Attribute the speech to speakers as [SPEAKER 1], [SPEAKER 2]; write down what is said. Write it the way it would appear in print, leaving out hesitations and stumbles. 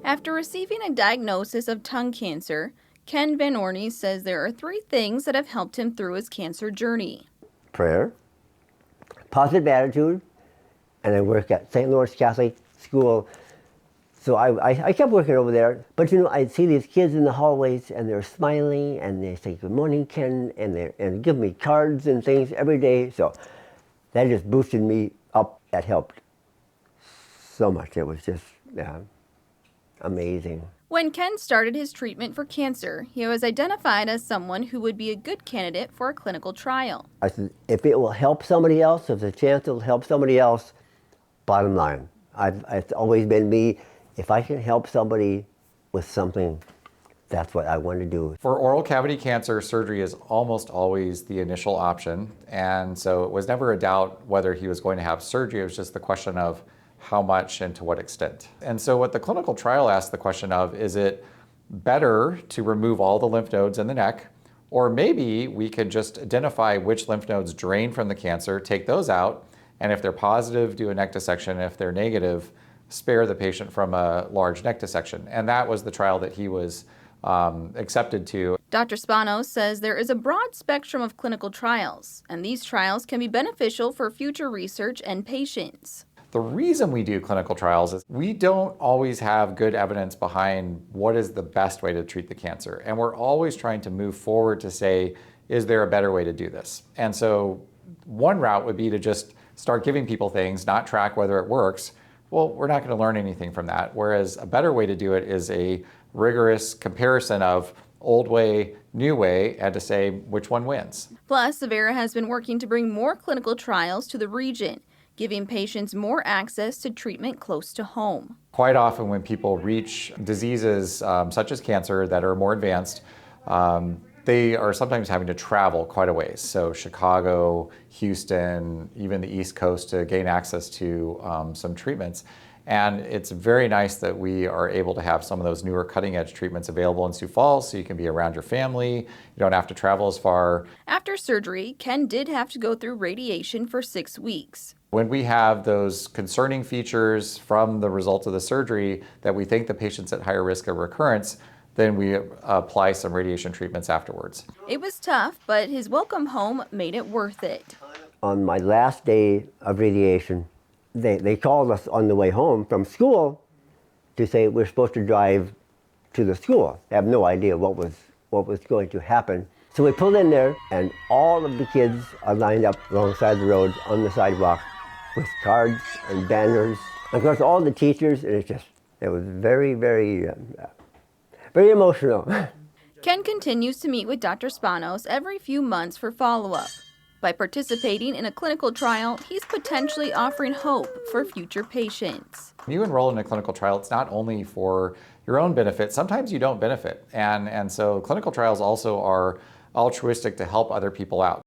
[SPEAKER 1] After receiving a diagnosis of tongue cancer, Ken Van Orney says there are 3 things that have helped him through his cancer journey.
[SPEAKER 2] Prayer, positive attitude, and I work at St. Lawrence Catholic School. So I kept working over there, but I'd see these kids in the hallways and they're smiling and they say, "Good morning, Ken," and give me cards and things every day. So that just boosted me up. That helped so much. It was just amazing.
[SPEAKER 1] When Ken started his treatment for cancer, he was identified as someone who would be a good candidate for a clinical trial.
[SPEAKER 2] I said, if it will help somebody else, if the chance will help somebody else, bottom line. It's always been me. If I can help somebody with something, that's what I want to do.
[SPEAKER 3] For oral cavity cancer, surgery is almost always the initial option. And so it was never a doubt whether he was going to have surgery. It was just the question of how much and to what extent. And so what the clinical trial asked the question of, is it better to remove all the lymph nodes in the neck? Or maybe we could just identify which lymph nodes drain from the cancer, take those out, and if they're positive, do a neck dissection. If they're negative, spare the patient from a large neck dissection. And that was the trial that he was accepted to.
[SPEAKER 1] Dr. Spanos says there is a broad spectrum of clinical trials, and these trials can be beneficial for future research and patients.
[SPEAKER 3] The reason we do clinical trials is we don't always have good evidence behind what is the best way to treat the cancer. And we're always trying to move forward to say, is there a better way to do this? And so one route would be to just start giving people things, not track whether it works. Well, we're not going to learn anything from that. Whereas a better way to do it is a rigorous comparison of old way, new way, and to say which one wins.
[SPEAKER 1] Plus, Avera has been working to bring more clinical trials to the region, giving patients more access to treatment close to home.
[SPEAKER 3] Quite often when people reach diseases such as cancer that are more advanced, they are sometimes having to travel quite a ways. So Chicago, Houston, even the East Coast to gain access to some treatments. And it's very nice that we are able to have some of those newer cutting edge treatments available in Sioux Falls so you can be around your family. You don't have to travel as far.
[SPEAKER 1] After surgery, Ken did have to go through radiation for 6 weeks.
[SPEAKER 3] When we have those concerning features from the results of the surgery that we think the patient's at higher risk of recurrence, then we apply some radiation treatments afterwards.
[SPEAKER 1] It was tough, but his welcome home made it worth it.
[SPEAKER 2] On my last day of radiation, they called us on the way home from school to say we're supposed to drive to the school. I have no idea what was going to happen. So we pulled in there, and all of the kids are lined up alongside the road on the sidewalk with cards and banners. Of course, all the teachers, and it was very, very, very emotional.
[SPEAKER 1] Ken continues to meet with Dr. Spanos every few months for follow-up. By participating in a clinical trial, he's potentially offering hope for future patients.
[SPEAKER 3] When you enroll in a clinical trial, it's not only for your own benefit. Sometimes you don't benefit. And so clinical trials also are altruistic to help other people out.